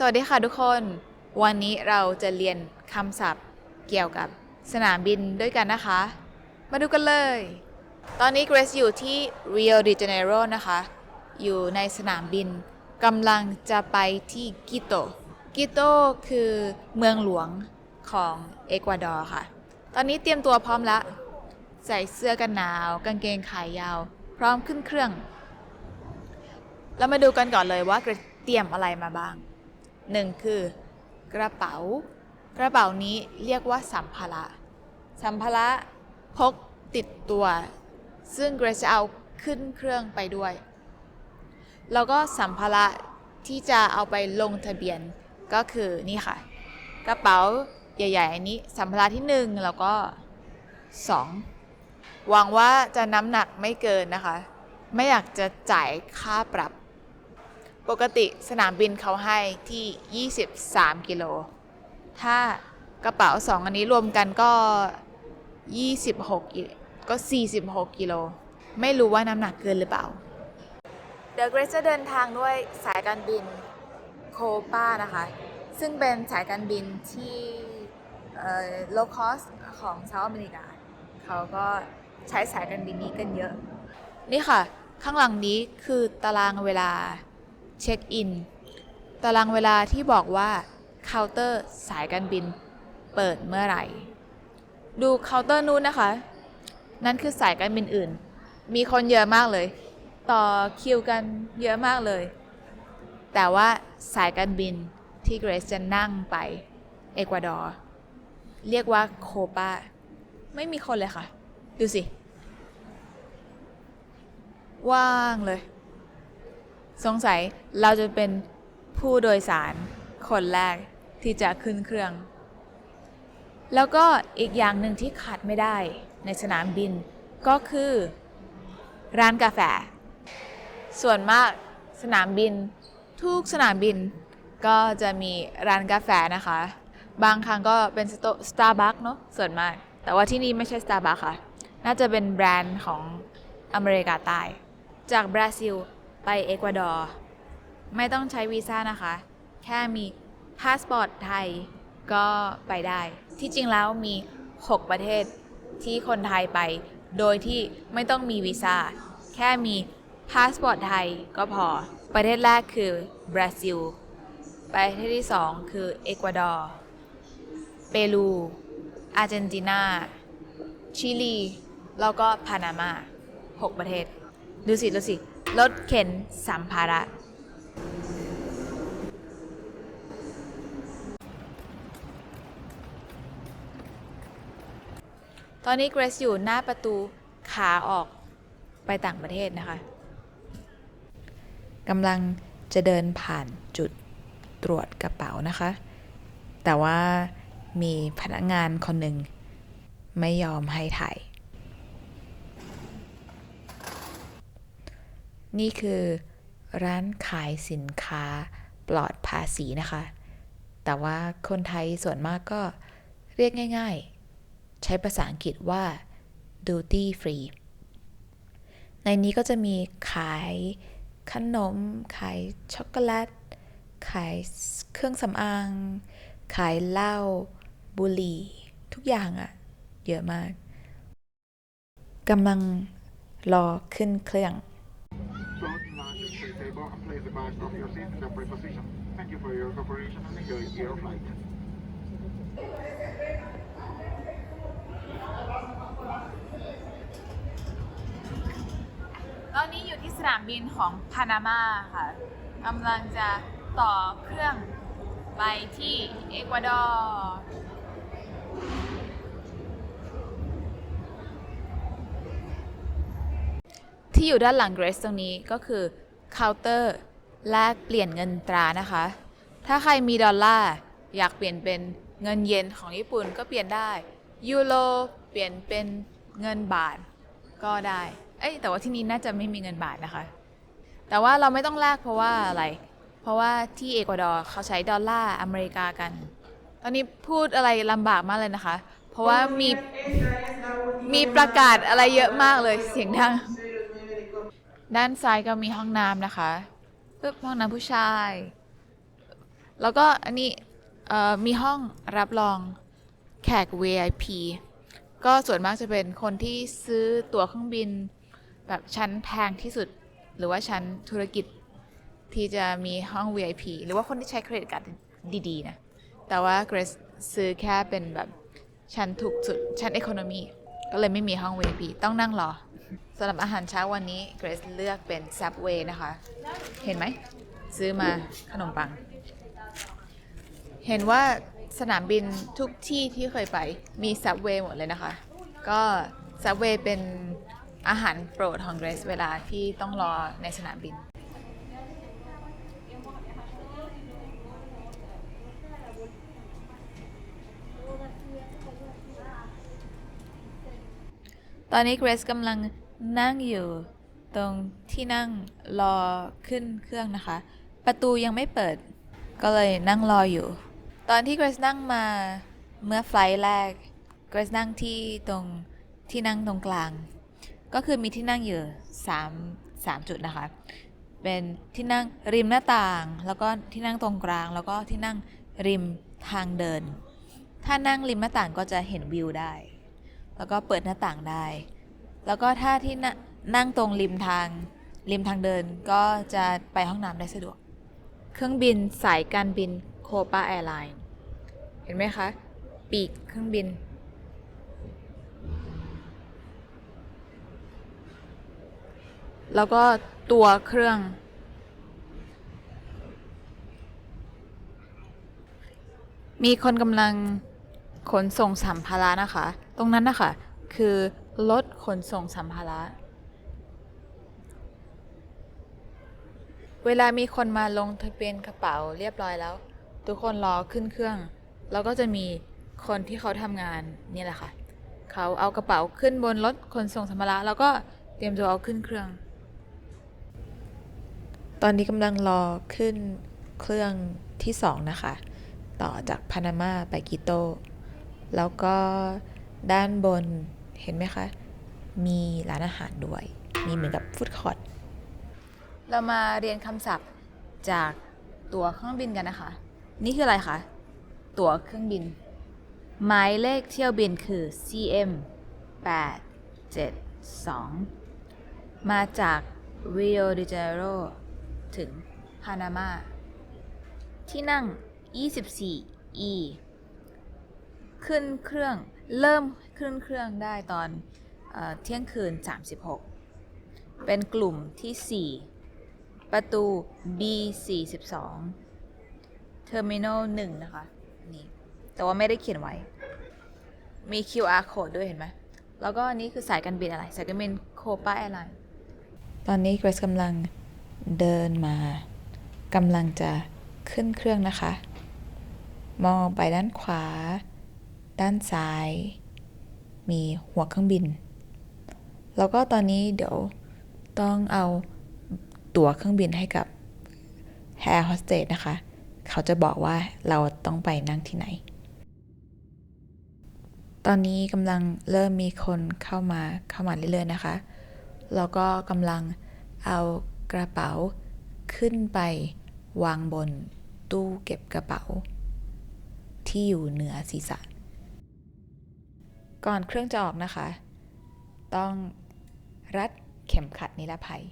สวัสดีค่ะทุกคน วันนี้เราจะเรียนคำศัพท์เกี่ยวกับสนามบินด้วยกันนะคะ มาดูกันเลย ตอนนี้เกรซอยู่ที่ Rio de Janeiro นะคะ อยู่ในสนามบินกำลังจะไปที่กิโต กิโตคือเมืองหลวงของเอกวาดอร์ค่ะ ตอนนี้เตรียมตัวพร้อมแล้ว ใส่เสื้อกันหนาว กางเกงขายาว พร้อมขึ้นเครื่อง เรามาดูกันก่อนเลยว่าเกรซเตรียมอะไรมาบ้างหนึ่งคือกระเป๋านี้เรียกว่าสัมภาระพกติดตัวซึ่งเกรซจะเอาขึ้นเครื่องไปด้วยแล้วก็สัมภาระที่จะเอาไปลงทะเบียนก็คือนี่ค่ะกระเป๋าใหญ่ๆอันนี้สัมภาระที่1แล้วก็2หวังว่าจะน้ำหนักไม่เกินนะคะไม่อยากจะจ่ายค่าปรับปกติสนามบินเขาให้ที่23กิโลถ้ากระเป๋า2อันนี้รวมกันก็26กิโลก็46กิโลไม่รู้ว่าน้ำหนักเกินหรือเปล่าเดี๋ยวเกรซจะเดินทางด้วยสายการบินโคปานะคะซึ่งเป็นสายการบินที่low cost ของเซาท์อเมริกาเขาก็ใช้สายการบินนี้กันเยอะนี่ค่ะข้างหลังนี้คือตารางเวลาเช็คอินตารางเวลาที่บอกว่าเคาน์เตอร์สายการบินเปิดเมื่อไหร่ดูเคาน์เตอร์นู้นนะคะนั่นคือสายการบินอื่นมีคนเยอะมากเลยต่อคิวกันเยอะมากเลยแต่ว่าสายการบินที่เกรซจะนั่งไปเอกวาดอร์เรียกว่าโคปาไม่มีคนเลยค่ะดูสิว่างเลยสงสัยเราจะเป็นผู้โดยสารคนแรกที่จะขึ้นเครื่องแล้วก็อีกอย่างหนึ่งที่ขาดไม่ได้ในสนามบินก็คือร้านกาแฟส่วนมากสนามบินทุกสนามบินก็จะมีร้านกาแฟนะคะบางครั้งก็เป็นStarbucksเนาะส่วนมากแต่ว่าที่นี่ไม่ใช่ Starbucks ค่ะน่าจะเป็นแบรนด์ของอเมริกาใต้จากบราซิลไปเอกวาดอร์ไม่ต้องใช้วีซ่านะคะแค่มีพาสปอร์ตไทยก็ไปได้ที่จริงแล้วมี6ประเทศที่คนไทยไปโดยที่ไม่ต้องมีวีซ่าแค่มีพาสปอร์ตไทยก็พอประเทศแรกคือบราซิลประเทศที่2คือเอกวาดอร์เปรูอาร์เจนตินาชิลีแล้วก็พานามา6ประเทศดูสิรถเข็นสัมภาระตอนนี้เกรซอยู่หน้าประตูขาออกไปต่างประเทศนะคะกำลังจะเดินผ่านจุดตรวจกระเป๋านะคะแต่ว่ามีพนักงานคนหนึ่งไม่ยอมให้ถ่ายนี่คือร้านขายสินค้าปลอดภาษีนะคะแต่ว่าคนไทยส่วนมากก็เรียกง่ายๆใช้ภาษาอังกฤษว่า duty free ในนี้ก็จะมีขายขนมขายช็อกโกแลตขายเครื่องสำอางขายเหล้าบุหรี่ทุกอย่างอะเยอะมากกำลังรอขึ้นเครื่องตอนนี้อยู่ที่สนามบินของพานามาค่ะกำลังจะต่อเครื่องไปที่เอกวาดอร์ที่อยู่ด้านหลังเกรซตรงนี้ก็คือเคาน์เตอร์แลกเปลี่ยนเงินตรานะคะถ้าใครมีดอลลาร์อยากเปลี่ยนเป็นเงินเยนของญี่ปุ่นก็เปลี่ยนได้ยูโรเปลี่ยนเป็นเงินบาทก็ได้แต่ว่าที่นี่น่าจะไม่มีเงินบาทนะคะแต่ว่าเราไม่ต้องแลกเพราะว่าอะไรเพราะว่าที่เอกวาดอร์เขาใช้ดอลลาร์อเมริกากันตอนนี้พูดอะไรลำบากมากเลยนะคะเพราะว่ามีประกาศอะไรเยอะมากเลยเสียงดังด้านซ้ายก็มีห้องน้ำนะคะห้องน้ำผู้ชาย แล้วก็อันนี้มีห้องรับรองแขก VIP ก็ส่วนมากจะเป็นคนที่ซื้อตั๋วเครื่องบินแบบชั้นแพงที่สุดหรือว่าชั้นธุรกิจที่จะมีห้อง VIP หรือว่าคนที่ใช้เครดิตการ์ดดีๆนะแต่ว่าเกรซซื้อแค่เป็นแบบชั้นถูกสุดชั้น Economy ก็เลยไม่มีห้อง VIP ต้องนั่งรอสำหรับอาหารเช้าวันนี้เกรซเลือกเป็น Subway นะคะเห็นไหมซื้อมาขนมปังเห็นว่าสนามบินทุกที่ที่เคยไปมี Subway หมดเลยนะคะก็ Subway เป็นอาหารโปรดของเกรซเวลาที่ต้องรอในสนามบินตอนนี้เกรซกำลังนั่งอยู่ตรงที่นั่งรอขึ้นเครื่องนะคะประตูยังไม่เปิดก็เลยนั่งรออยู่ตอนที่เกรซนั่งมาเมื่อไฟล์แรกเกรซนั่งที่ตรงที่นั่งตรงกลางก็คือมีที่นั่งอยู่3จุดนะคะเป็นที่นั่งริมหน้าต่างแล้วก็ที่นั่งตรงกลางแล้วก็ที่นั่งริมทางเดินถ้านั่งริมหน้าต่างก็จะเห็นวิวได้แล้วก็เปิดหน้าต่างได้แล้วก็ถ้าที่นั่งตรงริมทางเดินก็จะไปห้องน้ำได้สะดวกเครื่องบินสายการบินโคปาแอร์ไลน์เห็นไหมคะปีกเครื่องบินแล้วก็ตัวเครื่องมีคนกำลังขนส่งสัมภาระนะคะตรงนั้นนะคะคือรถขนส่งสัมภาระเวลามีคนมาลงทะเบียนกระเป๋าเรียบร้อยแล้วทุกคนรอขึ้นเครื่องแล้วก็จะมีคนที่เขาทำงานนี่แหละค่ะเขาเอากระเป๋าขึ้นบนรถขนส่งสัมภาระแล้วก็เตรียมตัวเอาขึ้นเครื่องตอนนี้กำลังรอขึ้นเครื่องที่2นะคะต่อจากพานามาไปกิโตแล้วก็ด้านบนเห็นไหมคะมีร้านอาหารด้วยมีเหมือนกับฟู้ดคอร์ทเรามาเรียนคำศัพท์จากตั๋วเครื่องบินกันนะคะนี่คืออะไรคะตั๋วเครื่องบินหมายเลขเที่ยวบินคือ CM 872มาจาก Rio de Janeiro ถึงพานามาที่นั่ง 24E ขึ้นเครื่องเริ่มขึ้นเครื่องได้ตอนเที่ยงคืน36เป็นกลุ่มที่4ประตู B42 Terminal 1นะคะนี่แต่ว่าไม่ได้เขียนไว้มี QR code ด้วยเห็นไหมแล้วก็อันนี้คือสายการบินอะไรสายการบินโคปาแอร์ไลน์ตอนนี้เกรซกำลังเดินมากำลังจะขึ้นเครื่องนะคะมองไปด้านขวาด้านซ้ายมีหัวเครื่องบินแล้วก็ตอนนี้เดี๋ยวต้องเอาตั๋วเครื่องบินให้กับแอร์โฮสเตสนะคะเขาจะบอกว่าเราต้องไปนั่งที่ไหนตอนนี้กำลังเริ่มมีคนเข้ามาเรื่อยๆนะคะแล้วก็กำลังเอากระเป๋าขึ้นไปวางบนตู้เก็บกระเป๋าที่อยู่เหนือศีรษะก่อนเครื่องจะออกนะคะต้องรัดเข็มขัดนิรภัย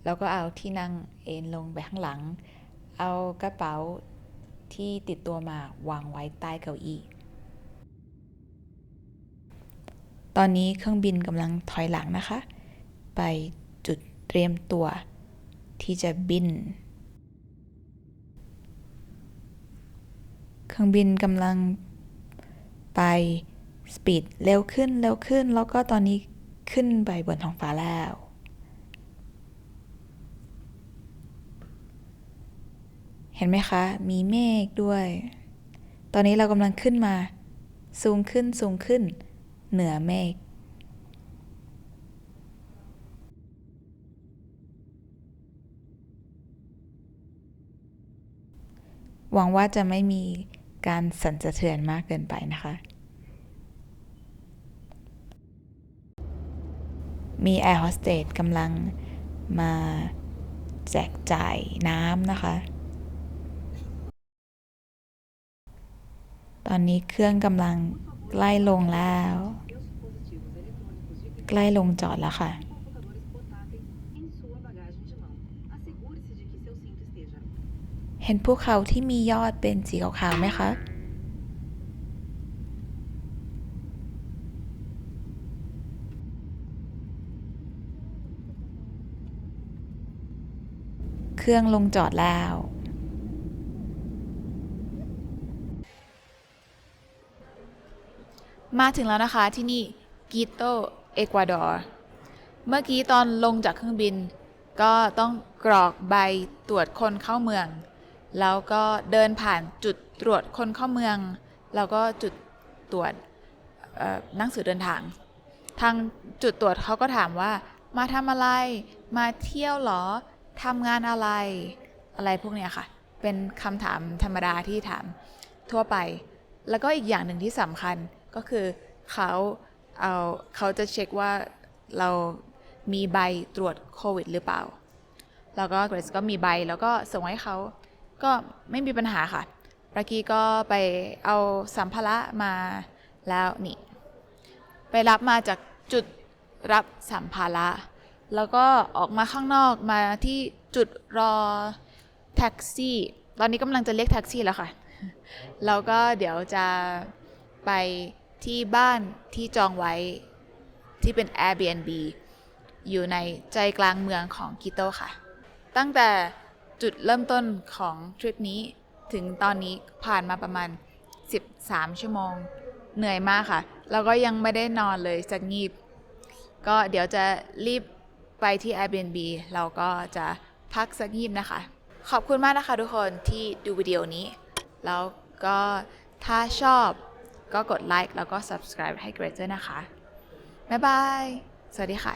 แล้วก็เอาที่นั่งเอนลงไปข้างหลังเอากระเป๋าที่ติดตัวมาวางไว้ใต้เก้าอี้ตอนนี้เครื่องบินกำลังถอยหลังนะคะไปจุดเตรียมตัวที่จะบินเครื่องบินกำลังไปสปีดเร็วขึ้นแล้วก็ตอนนี้ขึ้นไปบนท้องฟ้าแล้วเห็นไหมคะมีเมฆด้วยตอนนี้เรากำลังขึ้นมาสูงขึ้นเหนือเมฆหวังว่าจะไม่มีการสั่นสะเทือนมากเกินไปนะคะมีแอร์โฮสเตสกำลังมาแจกจ่ายน้ำนะคะ ตอนนี้เครื่องกำลังใกล้ลงแล้ว ใกล้ลงจอดแล้วค่ะ เห็นภูเขาที่มียอดเป็นสีขาวๆไหมคะ เครื่องลงจอดแล้ว มาถึงแล้วนะคะที่นี่กิโตเอกวาดอร์ เมื่อกี้ตอนลงจากเครื่องบิน ก็ต้องกรอกใบตรวจคนเข้าเมือง แล้วก็เดินผ่านจุดตรวจคนเข้าเมือง แล้วก็จุดตรวจหนังสือเดินทาง ทางจุดตรวจเขาก็ถามว่ามาทำอะไร มาเที่ยวหรอ ทำงานอะไร อะไรพวกเนี้ยค่ะ เป็นคำถามธรรมดาที่ถามทั่วไป แล้วก็อีกอย่างหนึ่งที่สำคัญก็คือเขาจะเช็คว่าเรามีใบตรวจโควิดหรือเปล่า แล้วก็เกรซก็มีใบแล้วก็ส่งให้เขาก็ไม่มีปัญหาค่ะเมื่อกี้ก็ไปเอาสัมภาระมาแล้วนี่ไปรับมาจากจุดรับสัมภาระแล้วก็ออกมาข้างนอกมาที่จุดรอแท็กซี่ตอนนี้กำลังจะเรียกแท็กซี่แล้วค่ะแล้วก็เดี๋ยวจะไปที่บ้านที่จองไว้ที่เป็น Airbnb อยู่ในใจกลางเมืองของกิโตค่ะตั้งแต่จุดเริ่มต้นของทริปนี้ถึงตอนนี้ผ่านมาประมาณ13ชั่วโมงเหนื่อยมากค่ะแล้วก็ยังไม่ได้นอนเลยสักงีบก็เดี๋ยวจะรีบไปที่ Airbnb เราก็จะพักสักงีบนะคะขอบคุณมากนะคะทุกคนที่ดูวิดีโอนี้แล้วก็ถ้าชอบก็กดไลค์แล้วก็ subscribe ให้เกรซด้วยนะคะบ๊ายบายสวัสดีค่ะ